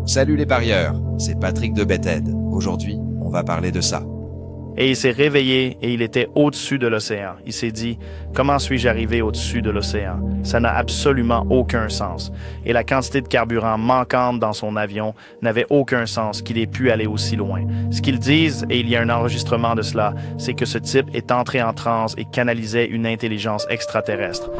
Salut les parieurs, c'est Patrick de Betthead. Aujourd'hui, on va parler de ça. Et il s'est réveillé et il était au-dessus de l'océan. Il s'est dit, comment suis-je arrivé au-dessus de l'océan? Ça n'a absolument aucun sens. Et la quantité de carburant manquante dans son avion n'avait aucun sens qu'il ait pu aller aussi loin. Ce qu'ils disent, et il y a un enregistrement de cela, c'est que ce type est entré en transe et canalisait une intelligence extraterrestre.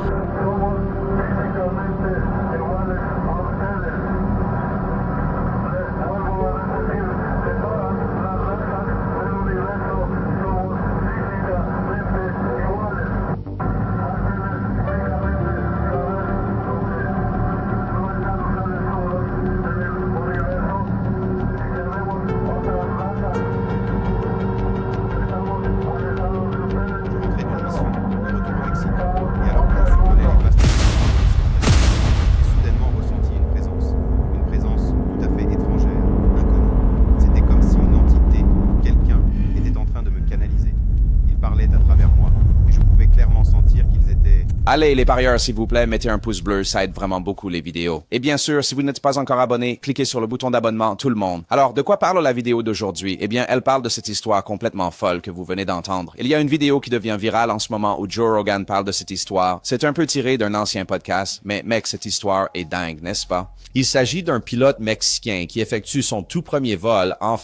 Allez les parieurs, s'il vous plaît, mettez un pouce bleu, ça aide vraiment beaucoup les vidéos. Et bien sûr, si vous n'êtes pas encore abonné, cliquez sur le bouton d'abonnement, tout le monde. Alors, de quoi parle la vidéo d'aujourd'hui? Eh bien, elle parle de cette histoire complètement folle que vous venez d'entendre. Il y a une vidéo qui devient virale en ce moment où Joe Rogan parle de cette histoire. C'est un peu tiré d'un ancien podcast, mais mec, cette histoire est dingue, n'est-ce pas? Il s'agit d'un pilote mexicain qui effectue son tout premier vol en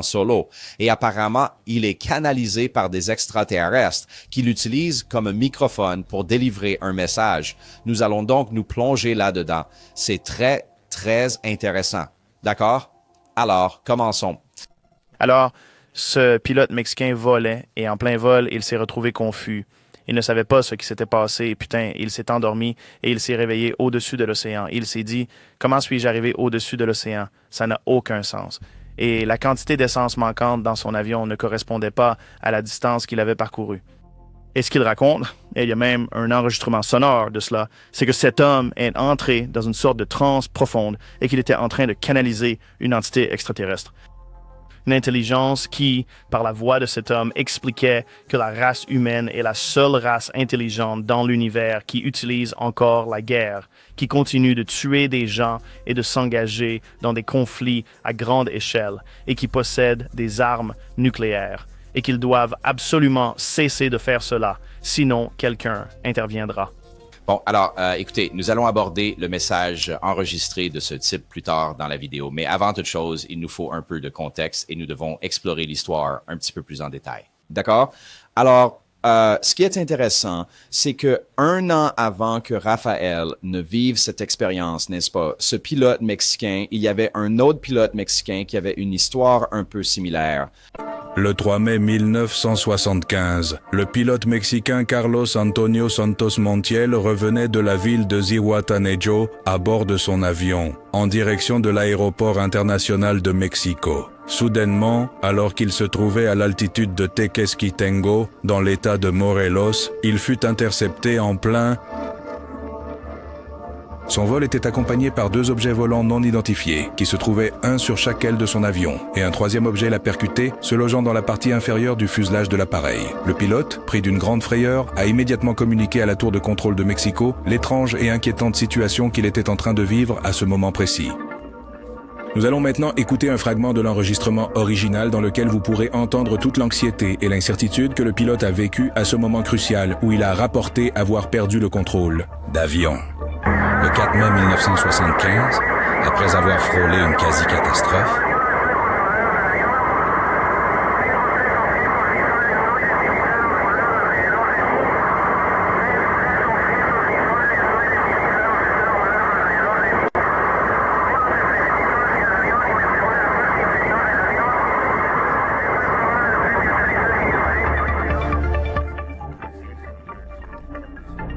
solo. Et apparemment, il est canalisé par des extraterrestres qui l'utilisent comme un microphone pour délivrer un message. Nous allons donc nous plonger là-dedans. C'est très, très intéressant. D'accord? Alors, commençons. Alors, ce pilote mexicain volait et en plein vol, il s'est retrouvé confus. Il ne savait pas ce qui s'était passé et putain, il s'est endormi et il s'est réveillé au-dessus de l'océan. Il s'est dit, comment suis-je arrivé au-dessus de l'océan? Ça n'a aucun sens. Et la quantité d'essence manquante dans son avion ne correspondait pas à la distance qu'il avait parcourue. Et ce qu'il raconte, et il y a même un enregistrement sonore de cela, c'est que cet homme est entré dans une sorte de transe profonde et qu'il était en train de canaliser une entité extraterrestre. Une intelligence qui, par la voix de cet homme, expliquait que la race humaine est la seule race intelligente dans l'univers qui utilise encore la guerre, qui continue de tuer des gens et de s'engager dans des conflits à grande échelle et qui possède des armes nucléaires. Et qu'ils doivent absolument cesser de faire cela, sinon quelqu'un interviendra. Bon, alors, écoutez, nous allons aborder le message enregistré de ce type plus tard dans la vidéo. Mais avant toute chose, il nous faut un peu de contexte et nous devons explorer l'histoire un petit peu plus en détail. D'accord? Alors, ce qui est intéressant, c'est que 1 an avant que Raphaël ne vive cette expérience, n'est-ce pas, ce pilote mexicain, il y avait un autre pilote mexicain qui avait une histoire un peu similaire. Le 3 mai 1975, le pilote mexicain Carlos Antonio Santos Montiel revenait de la ville de Zihuatanejo à bord de son avion, en direction de l'aéroport international de Mexico. Soudainement, alors qu'il se trouvait à l'altitude de Tequesquitengo, dans l'état de Morelos, il fut intercepté en plein... Son vol était accompagné par 2 objets volants non identifiés, qui se trouvaient un sur chaque aile de son avion, et un 3e objet l'a percuté, se logeant dans la partie inférieure du fuselage de l'appareil. Le pilote, pris d'une grande frayeur, a immédiatement communiqué à la tour de contrôle de Mexico l'étrange et inquiétante situation qu'il était en train de vivre à ce moment précis. Nous allons maintenant écouter un fragment de l'enregistrement original dans lequel vous pourrez entendre toute l'anxiété et l'incertitude que le pilote a vécu à ce moment crucial où il a rapporté avoir perdu le contrôle d'avion. Le 4 mai 1975, après avoir frôlé une quasi-catastrophe,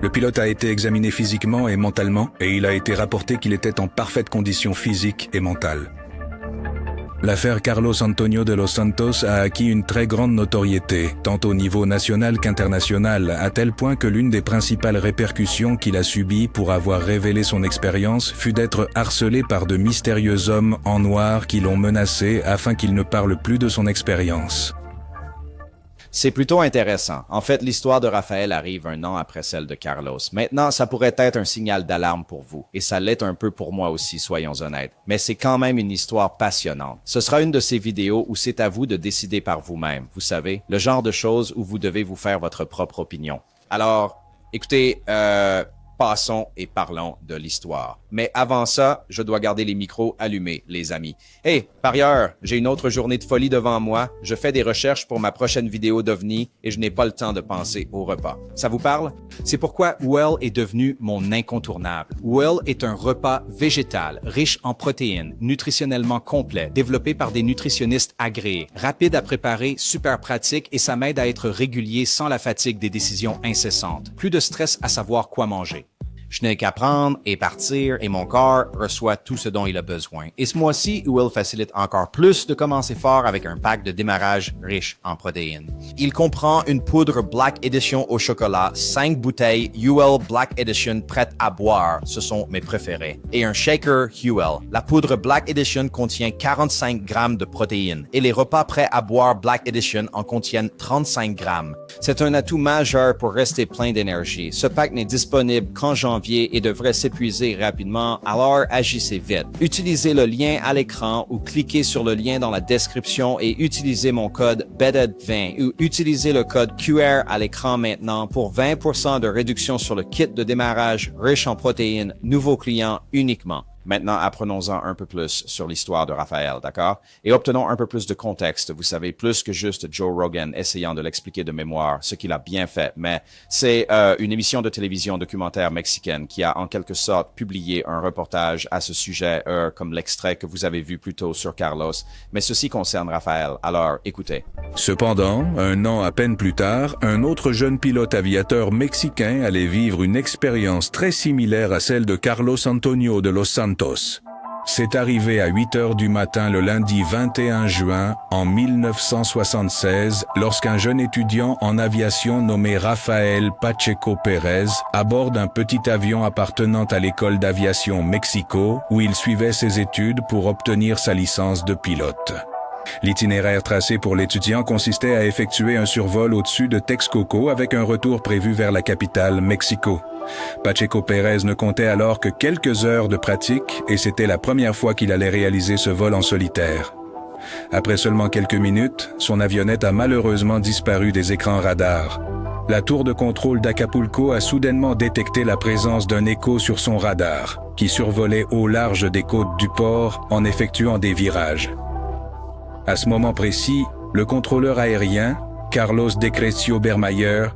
le pilote a été examiné physiquement et mentalement et il a été rapporté qu'il était en parfaite condition physique et mentale. L'affaire Carlos Antonio de los Santos a acquis une très grande notoriété, tant au niveau national qu'international, à tel point que l'une des principales répercussions qu'il a subies pour avoir révélé son expérience fut d'être harcelé par de mystérieux hommes en noir qui l'ont menacé afin qu'il ne parle plus de son expérience. C'est plutôt intéressant. En fait, l'histoire de Raphaël arrive un an après celle de Carlos. Maintenant, ça pourrait être un signal d'alarme pour vous. Et ça l'est un peu pour moi aussi, soyons honnêtes. Mais c'est quand même une histoire passionnante. Ce sera une de ces vidéos où c'est à vous de décider par vous-même. Vous savez, le genre de choses où vous devez vous faire votre propre opinion. Alors, écoutez, passons et parlons de l'histoire. Mais avant ça, je dois garder les micros allumés, les amis. Hey, parieur, j'ai une autre journée de folie devant moi. Je fais des recherches pour ma prochaine vidéo d'OVNI et je n'ai pas le temps de penser au repas. Ça vous parle? C'est pourquoi Well est devenu mon incontournable. Well est un repas végétal, riche en protéines, nutritionnellement complet, développé par des nutritionnistes agréés, rapide à préparer, super pratique et ça m'aide à être régulier sans la fatigue des décisions incessantes. Plus de stress à savoir quoi manger. Je n'ai qu'à prendre et partir et mon corps reçoit tout ce dont il a besoin. Et ce mois-ci, Well facilite encore plus de commencer fort avec un pack de démarrage riche en protéines. Il comprend une poudre Black Edition au chocolat, 5 bouteilles Huel Black Edition prêtes à boire, ce sont mes préférés, et un shaker Huel. La poudre Black Edition contient 45 grammes de protéines et les repas prêts à boire Black Edition en contiennent 35 grammes. C'est un atout majeur pour rester plein d'énergie. Ce pack n'est disponible qu'en janvier et devrait s'épuiser rapidement, alors agissez vite. Utilisez le lien à l'écran ou cliquez sur le lien dans la description et utilisez mon code BEDED20 ou utilisez le code QR à l'écran maintenant pour 20% de réduction sur le kit de démarrage riche en protéines, nouveaux clients uniquement. Maintenant, apprenons-en un peu plus sur l'histoire de Raphaël, d'accord? Et obtenons un peu plus de contexte. Vous savez, plus que juste Joe Rogan essayant de l'expliquer de mémoire, ce qu'il a bien fait. Mais c'est une émission de télévision documentaire mexicaine qui a en quelque sorte publié un reportage à ce sujet, comme l'extrait que vous avez vu plus tôt sur Carlos. Mais ceci concerne Raphaël. Alors, écoutez. Cependant, un an à peine plus tard, un autre jeune pilote aviateur mexicain allait vivre une expérience très similaire à celle de Carlos Antonio de Los Santos. C'est arrivé à 8 heures du matin le lundi 21 juin en 1976 lorsqu'un jeune étudiant en aviation nommé Rafael Pacheco Pérez aborde un petit avion appartenant à l'école d'aviation Mexico où il suivait ses études pour obtenir sa licence de pilote. L'itinéraire tracé pour l'étudiant consistait à effectuer un survol au-dessus de Texcoco avec un retour prévu vers la capitale, Mexico. Pacheco Pérez ne comptait alors que quelques heures de pratique et c'était la première fois qu'il allait réaliser ce vol en solitaire. Après seulement quelques minutes, son avionnette a malheureusement disparu des écrans radars. La tour de contrôle d'Acapulco a soudainement détecté la présence d'un écho sur son radar, qui survolait au large des côtes du port en effectuant des virages. À ce moment précis, le contrôleur aérien, Carlos Decrecio Bermayer,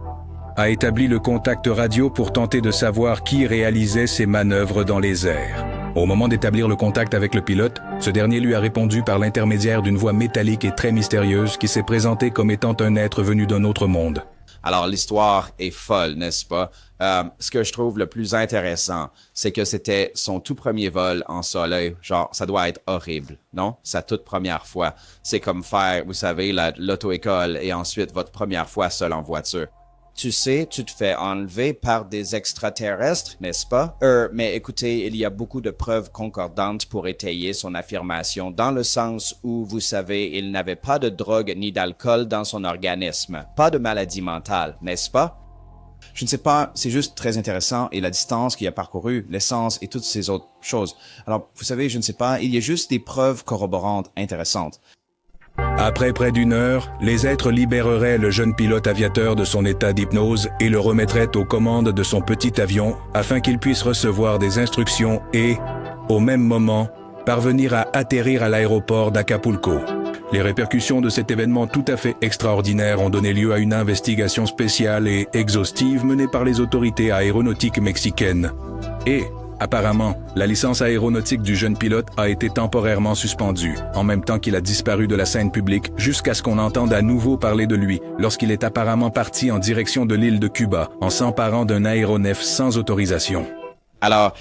a établi le contact radio pour tenter de savoir qui réalisait ces manœuvres dans les airs. Au moment d'établir le contact avec le pilote, ce dernier lui a répondu par l'intermédiaire d'une voix métallique et très mystérieuse qui s'est présentée comme étant un être venu d'un autre monde. Alors, l'histoire est folle, n'est-ce pas? Ce que je trouve le plus intéressant, c'est que c'était son tout premier vol en soleil. Genre, ça doit être horrible, non? Sa toute première fois. C'est comme faire, vous savez, l'auto-école et ensuite votre première fois seul en voiture. Tu sais, tu te fais enlever par des extraterrestres, n'est-ce pas? Mais écoutez, il y a beaucoup de preuves concordantes pour étayer son affirmation, dans le sens où, vous savez, il n'avait pas de drogue ni d'alcool dans son organisme, pas de maladie mentale, n'est-ce pas? Je ne sais pas, c'est juste très intéressant et la distance qu'il a parcourue, l'essence et toutes ces autres choses. Alors, vous savez, je ne sais pas, il y a juste des preuves corroborantes intéressantes. Après près d'une heure, les êtres libéreraient le jeune pilote aviateur de son état d'hypnose et le remettraient aux commandes de son petit avion afin qu'il puisse recevoir des instructions et, au même moment, parvenir à atterrir à l'aéroport d'Acapulco. Les répercussions de cet événement tout à fait extraordinaire ont donné lieu à une investigation spéciale et exhaustive menée par les autorités aéronautiques mexicaines. Et, apparemment, la licence aéronautique du jeune pilote a été temporairement suspendue, en même temps qu'il a disparu de la scène publique jusqu'à ce qu'on entende à nouveau parler de lui, lorsqu'il est apparemment parti en direction de l'île de Cuba, en s'emparant d'un aéronef sans autorisation. Alors,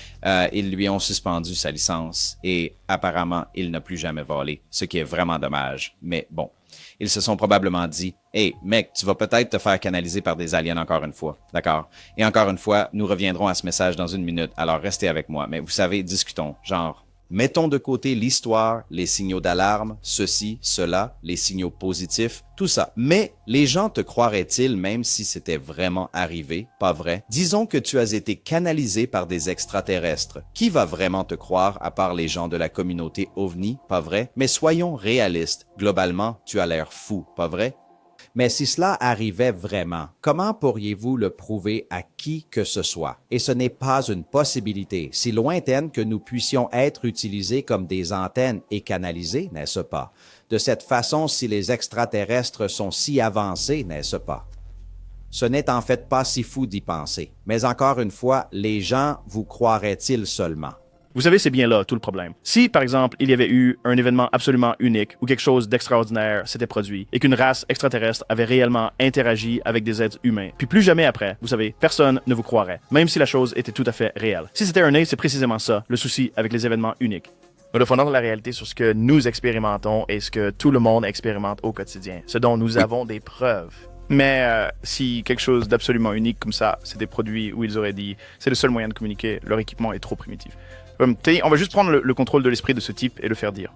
ils lui ont suspendu sa licence et apparemment, il n'a plus jamais volé, ce qui est vraiment dommage. Mais bon, ils se sont probablement dit « Hey, mec, tu vas peut-être te faire canaliser par des aliens encore une fois, d'accord? Et encore une fois, nous reviendrons à ce message dans une minute, alors restez avec moi. Mais vous savez, discutons, genre, Mettons de côté l'histoire, les signaux d'alarme, ceci, cela, les signaux positifs, tout ça. Mais les gens te croiraient-ils même si c'était vraiment arrivé? Pas vrai? Disons que tu as été canalisé par des extraterrestres. Qui va vraiment te croire à part les gens de la communauté OVNI? Pas vrai? Mais soyons réalistes. Globalement, tu as l'air fou, pas vrai? Mais si cela arrivait vraiment, comment pourriez-vous le prouver à qui que ce soit? Et ce n'est pas une possibilité, si lointaine que nous puissions être utilisés comme des antennes et canalisés, n'est-ce pas? De cette façon, si les extraterrestres sont si avancés, n'est-ce pas? Ce n'est en fait pas si fou d'y penser. Mais encore une fois, les gens vous croiraient-ils seulement? Vous savez, c'est bien là tout le problème. Si, par exemple, il y avait eu un événement absolument unique ou quelque chose d'extraordinaire s'était produit et qu'une race extraterrestre avait réellement interagi avec des êtres humains, puis plus jamais après, vous savez, personne ne vous croirait, même si la chose était tout à fait réelle. Si c'était un nez, c'est précisément ça, le souci avec les événements uniques. Nous fondons la réalité sur ce que nous expérimentons et ce que tout le monde expérimente au quotidien, ce dont nous avons des preuves. Mais si quelque chose d'absolument unique comme ça s'était produit où ils auraient dit « c'est le seul moyen de communiquer, leur équipement est trop primitif ». On va juste prendre le contrôle de l'esprit de ce type et le faire dire.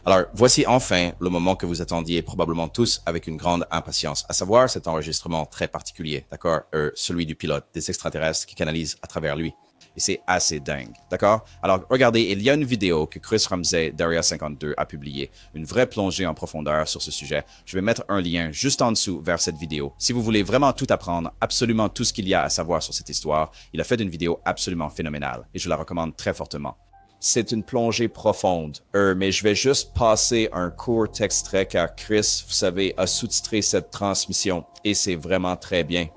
Alors, voici enfin le moment que vous attendiez probablement tous avec une grande impatience, à savoir cet enregistrement très particulier, d'accord? Celui du pilote, des extraterrestres qui canalisent à travers lui. Et c'est assez dingue, d'accord? Alors, regardez, il y a une vidéo que Chris Ramsey d'Area 52 a publiée, une vraie plongée en profondeur sur ce sujet. Je vais mettre un lien juste en dessous vers cette vidéo. Si vous voulez vraiment tout apprendre, absolument tout ce qu'il y a à savoir sur cette histoire, il a fait une vidéo absolument phénoménale et je la recommande très fortement. C'est une plongée profonde, mais je vais juste passer un court extrait car Chris, vous savez, a sous-titré cette transmission et c'est vraiment très bien.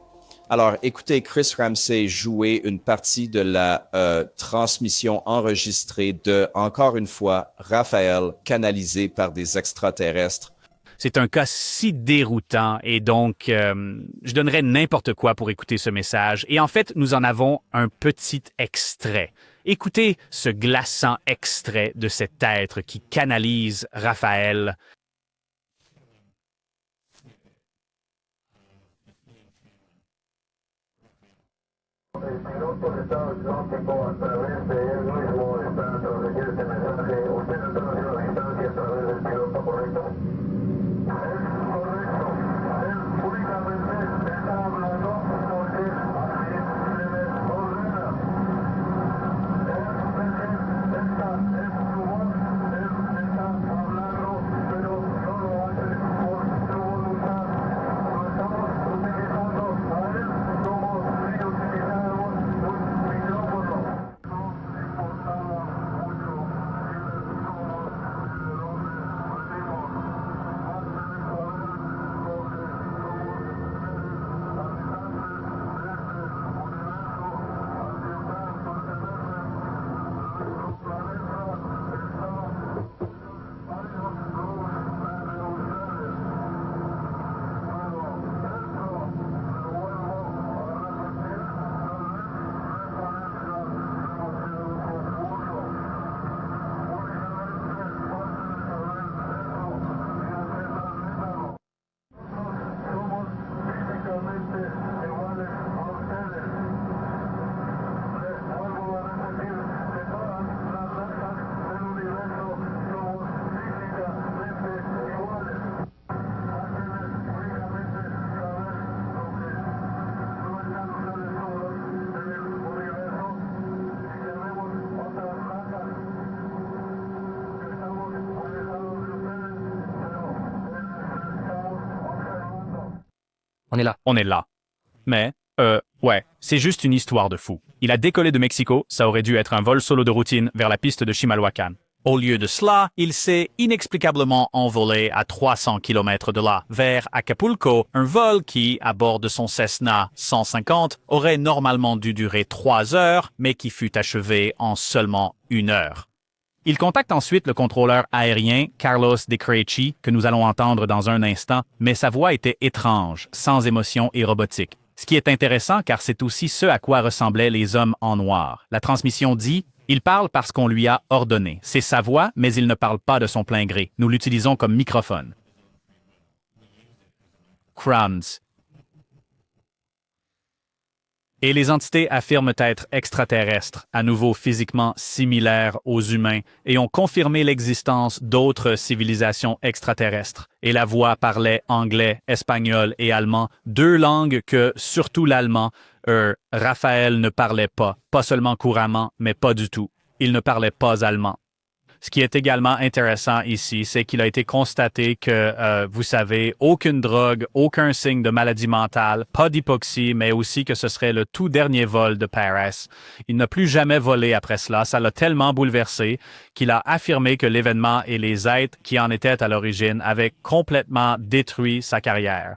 Alors, écoutez Chris Ramsey jouer une partie de la transmission enregistrée de, encore une fois, Raphaël, canalisé par des extraterrestres. C'est un cas si déroutant et donc je donnerais n'importe quoi pour écouter ce message. Et en fait, nous en avons un petit extrait. Écoutez ce glaçant extrait de cet être qui canalise Raphaël. El piloto de estado exótico a través de él mismo está transmitiendo este mensaje. Usted está haciendo la distancia a través del piloto, ¿correcto? Es correcto. Él únicamente está hablando porque así se le ordena. Esta es su voz. Él está hablando, pero no lo hace por su voluntad. No estamos utilizando a él como si utilizáramos un micrófono. Nos importaba mucho quiénes somos y de dónde venimos. Antes de saber lo que somos ustedes, habitantes de este universo al que ustedes pertenecen, nuestro planeta está varios nubes entre ustedes. Pero esto, lo vuelvo a repetir, no es somos físicamente iguales a ustedes. Les vuelvo a repetir, de todas las razas del universo somos físicamente iguales. Háganles únicamente saber lo que no están ustedes solos en el universo y tenemos otras razas que estamos alejados de ustedes, pero estamos observando. On est là. Mais, ouais, c'est juste une histoire de fou. Il a décollé de Mexico, ça aurait dû être un vol solo de routine vers la piste de Chimalhuacan. Au lieu de cela, il s'est inexplicablement envolé à 300 km de là, vers Acapulco, un vol qui, à bord de son Cessna 150, aurait normalement dû durer 3 heures, mais qui fut achevé en seulement 1 heure. Il contacte ensuite le contrôleur aérien Carlos de Creci, que nous allons entendre dans un instant, mais sa voix était étrange, sans émotion et robotique. Ce qui est intéressant car c'est aussi ce à quoi ressemblaient les hommes en noir. La transmission dit « Il parle parce qu'on lui a ordonné ». C'est sa voix, mais il ne parle pas de son plein gré. Nous l'utilisons comme microphone. Crumbs. Et les entités affirment être extraterrestres, à nouveau physiquement similaires aux humains, et ont confirmé l'existence d'autres civilisations extraterrestres. Et la voix parlait anglais, espagnol et allemand, deux langues que, surtout l'allemand, Raphaël ne parlait pas seulement couramment, mais pas du tout. Il ne parlait pas allemand. Ce qui est également intéressant ici, c'est qu'il a été constaté que, vous savez, aucune drogue, aucun signe de maladie mentale, pas d'hypoxie, mais aussi que ce serait le tout dernier vol de Paris. Il n'a plus jamais volé après cela. Ça l'a tellement bouleversé qu'il a affirmé que l'événement et les êtres qui en étaient à l'origine avaient complètement détruit sa carrière.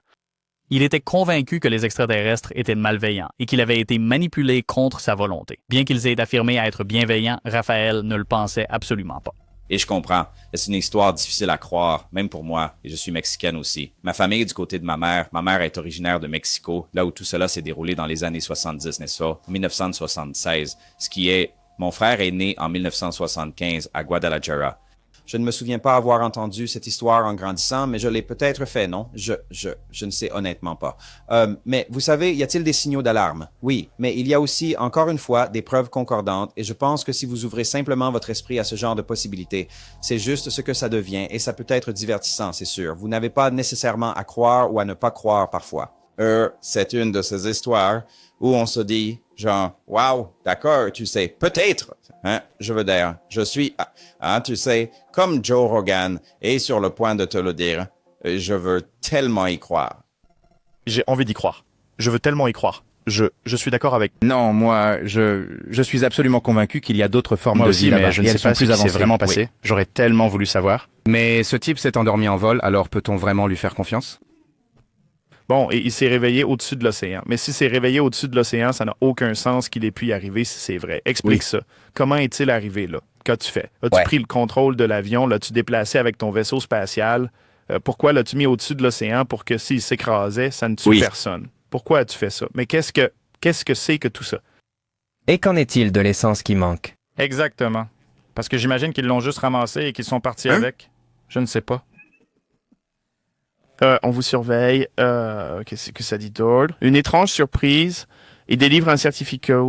Il était convaincu que les extraterrestres étaient malveillants et qu'il avait été manipulé contre sa volonté. Bien qu'ils aient affirmé être bienveillants, Raphaël ne le pensait absolument pas. Et je comprends. C'est une histoire difficile à croire, même pour moi, et je suis mexicaine aussi. Ma famille est du côté de ma mère est originaire de Mexico, là où tout cela s'est déroulé dans les années 70, n'est-ce pas? 1976, ce qui est... Mon frère est né en 1975 à Guadalajara. Je ne me souviens pas avoir entendu cette histoire en grandissant, mais je l'ai peut-être fait, non? Je ne sais honnêtement pas. Mais vous savez, y a-t-il des signaux d'alarme? Oui, mais il y a aussi, encore une fois, des preuves concordantes, et je pense que si vous ouvrez simplement votre esprit à ce genre de possibilités, c'est juste ce que ça devient, et ça peut être divertissant, c'est sûr. Vous n'avez pas nécessairement à croire ou à ne pas croire parfois. C'est une de ces histoires où on se dit, genre, wow, d'accord, tu sais, peut-être, hein, je veux dire, je suis, tu sais, comme Joe Rogan est sur le point de te le dire, je veux tellement y croire. J'ai envie d'y croire. Je veux tellement y croire. Je suis d'accord avec... Non, moi, je suis absolument convaincu qu'il y a d'autres formes Moi de aussi, vie mais là-bas. je Et ne sais elles sont pas ce plus qui s'est avancées. vraiment passé. Oui. J'aurais tellement voulu savoir. Mais ce type s'est endormi en vol, alors peut-on vraiment lui faire confiance? Bon, et il s'est réveillé au-dessus de l'océan. Mais si c'est réveillé au-dessus de l'océan, ça n'a aucun sens qu'il ait pu y arriver si c'est vrai. Explique ça. Comment est-il arrivé là? Qu'as-tu fait? As-tu pris le contrôle de l'avion? L'as-tu déplacé avec ton vaisseau spatial? Pourquoi l'as-tu mis au-dessus de l'océan pour que s'il s'écrasait, ça ne tue personne? Pourquoi as-tu fait ça? Mais qu'est-ce que c'est que tout ça? Et qu'en est-il de l'essence qui manque? Exactement. Parce que j'imagine qu'ils l'ont juste ramassé et qu'ils sont partis avec. Je ne sais pas. On vous surveille. Qu'est-ce que ça dit d'autre? Une étrange surprise. Il délivre un certificat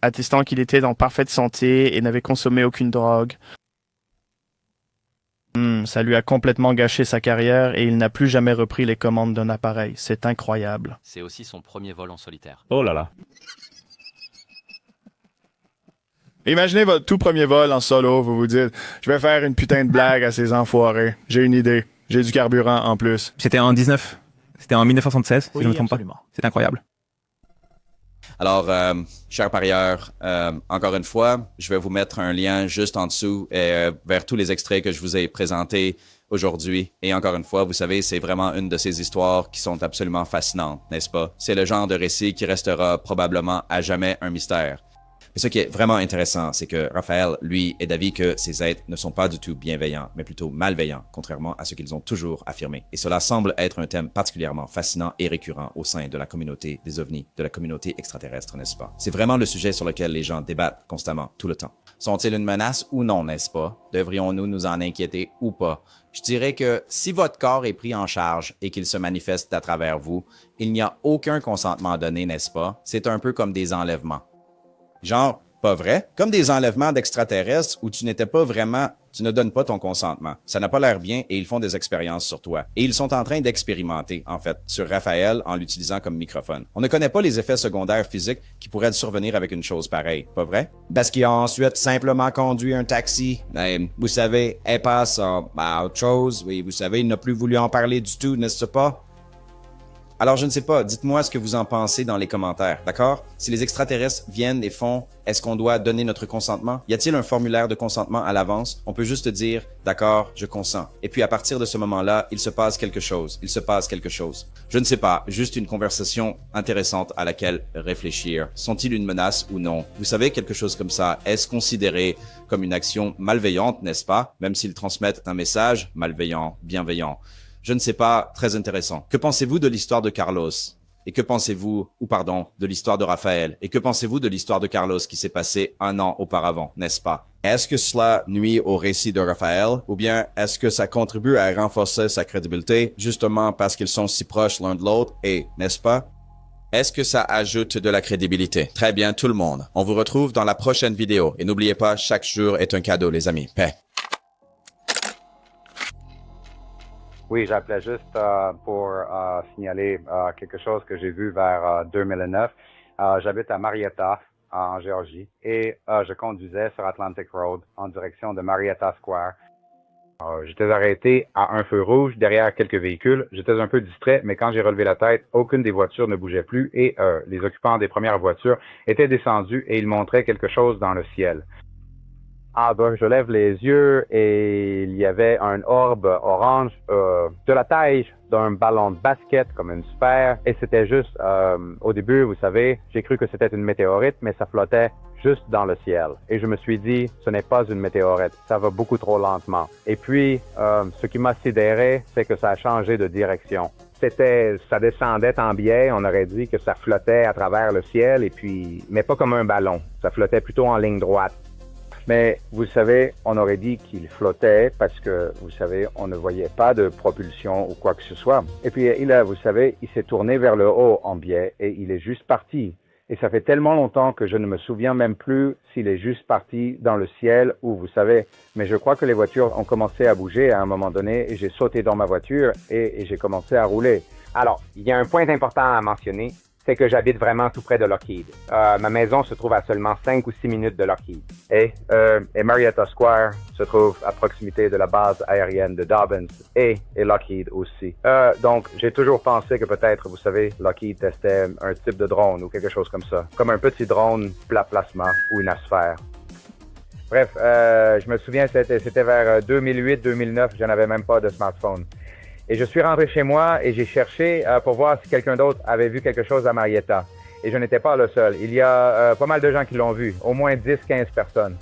attestant qu'il était en parfaite santé et n'avait consommé aucune drogue. Ça lui a complètement gâché sa carrière et il n'a plus jamais repris les commandes d'un appareil. C'est incroyable. C'est aussi son premier vol en solitaire. Oh là là. Imaginez votre tout premier vol en solo. Vous vous dites, je vais faire une putain de blague à ces enfoirés. J'ai une idée. J'ai du carburant en plus. C'était en 1976, si Oui, je ne me trompe pas. absolument. C'est incroyable. Alors, chers parieurs, encore une fois, je vais vous mettre un lien juste en dessous vers tous les extraits que je vous ai présentés aujourd'hui. Et encore une fois, vous savez, c'est vraiment une de ces histoires qui sont absolument fascinantes, n'est-ce pas? C'est le genre de récit qui restera probablement à jamais un mystère. Mais ce qui est vraiment intéressant, c'est que Raphaël, lui, est d'avis que ces êtres ne sont pas du tout bienveillants, mais plutôt malveillants, contrairement à ce qu'ils ont toujours affirmé. Et cela semble être un thème particulièrement fascinant et récurrent au sein de la communauté des ovnis, de la communauté extraterrestre, n'est-ce pas? C'est vraiment le sujet sur lequel les gens débattent constamment, tout le temps. Sont-ils une menace ou non, n'est-ce pas? Devrions-nous nous en inquiéter ou pas? Je dirais que si votre corps est pris en charge et qu'il se manifeste à travers vous, il n'y a aucun consentement donné, n'est-ce pas? C'est un peu comme des enlèvements. Genre, pas vrai? Comme des enlèvements d'extraterrestres où tu ne donnes pas ton consentement. Ça n'a pas l'air bien et ils font des expériences sur toi. Et ils sont en train d'expérimenter, en fait, sur Raphaël en l'utilisant comme microphone. On ne connaît pas les effets secondaires physiques qui pourraient survenir avec une chose pareille, pas vrai? Parce qu'il a ensuite simplement conduit un taxi. Vous savez, elle passe à autre chose. Oui, vous savez, il n'a plus voulu en parler du tout, n'est-ce pas? Alors, je ne sais pas, dites-moi ce que vous en pensez dans les commentaires, d'accord? Si les extraterrestres viennent et font, est-ce qu'on doit donner notre consentement? Y a-t-il un formulaire de consentement à l'avance? On peut juste dire, d'accord, je consens. Et puis à partir de ce moment-là, il se passe quelque chose. Je ne sais pas, juste une conversation intéressante à laquelle réfléchir. Sont-ils une menace ou non? Vous savez, quelque chose comme ça, est-ce considéré comme une action malveillante, n'est-ce pas? Même s'ils transmettent un message malveillant, bienveillant. Je ne sais pas, très intéressant. Que pensez-vous de l'histoire de Carlos? Et que pensez-vous, de l'histoire de Raphaël? Et que pensez-vous de l'histoire de Carlos qui s'est passée 1 an auparavant, n'est-ce pas? Est-ce que cela nuit au récit de Raphaël? Ou bien est-ce que ça contribue à renforcer sa crédibilité, justement parce qu'ils sont si proches l'un de l'autre et, n'est-ce pas? Est-ce que ça ajoute de la crédibilité? Très bien, tout le monde. On vous retrouve dans la prochaine vidéo. Et n'oubliez pas, chaque jour est un cadeau, les amis. Paix. Oui, j'appelais juste pour signaler quelque chose que j'ai vu vers 2009. J'habite à Marietta, en Géorgie, et je conduisais sur Atlantic Road en direction de Marietta Square. J'étais arrêté à un feu rouge derrière quelques véhicules. J'étais un peu distrait, mais quand j'ai relevé la tête, aucune des voitures ne bougeait plus et les occupants des premières voitures étaient descendus et ils montraient quelque chose dans le ciel. Donc, je lève les yeux et il y avait un orbe orange de la taille d'un ballon de basket, comme une sphère. Et c'était juste, au début, vous savez, j'ai cru que c'était une météorite, mais ça flottait juste dans le ciel. Et je me suis dit, ce n'est pas une météorite, ça va beaucoup trop lentement. Et puis, ce qui m'a sidéré, c'est que ça a changé de direction. Ça descendait en biais, on aurait dit que ça flottait à travers le ciel, et puis, mais pas comme un ballon. Ça flottait plutôt en ligne droite. Mais vous savez, on aurait dit qu'il flottait parce que, vous savez, on ne voyait pas de propulsion ou quoi que ce soit. Et puis, vous savez, il s'est tourné vers le haut en biais et il est juste parti. Et ça fait tellement longtemps que je ne me souviens même plus s'il est juste parti dans le ciel ou, vous savez, mais je crois que les voitures ont commencé à bouger à un moment donné et j'ai sauté dans ma voiture et j'ai commencé à rouler. Alors, il y a un point important à mentionner. C'est que j'habite vraiment tout près de Lockheed. Ma maison se trouve à seulement 5 ou 6 minutes de Lockheed. Et Marietta Square se trouve à proximité de la base aérienne de Dobbins et Lockheed aussi. Donc, j'ai toujours pensé que peut-être, vous savez, Lockheed testait un type de drone ou quelque chose comme ça. Comme un petit drone plat plasma ou une asphère. Bref, je me souviens, c'était vers 2008-2009, je n'avais même pas de smartphone. Et je suis rentré chez moi et j'ai cherché pour voir si quelqu'un d'autre avait vu quelque chose à Marietta. Et je n'étais pas le seul. Il y a pas mal de gens qui l'ont vu, au moins 10-15 personnes.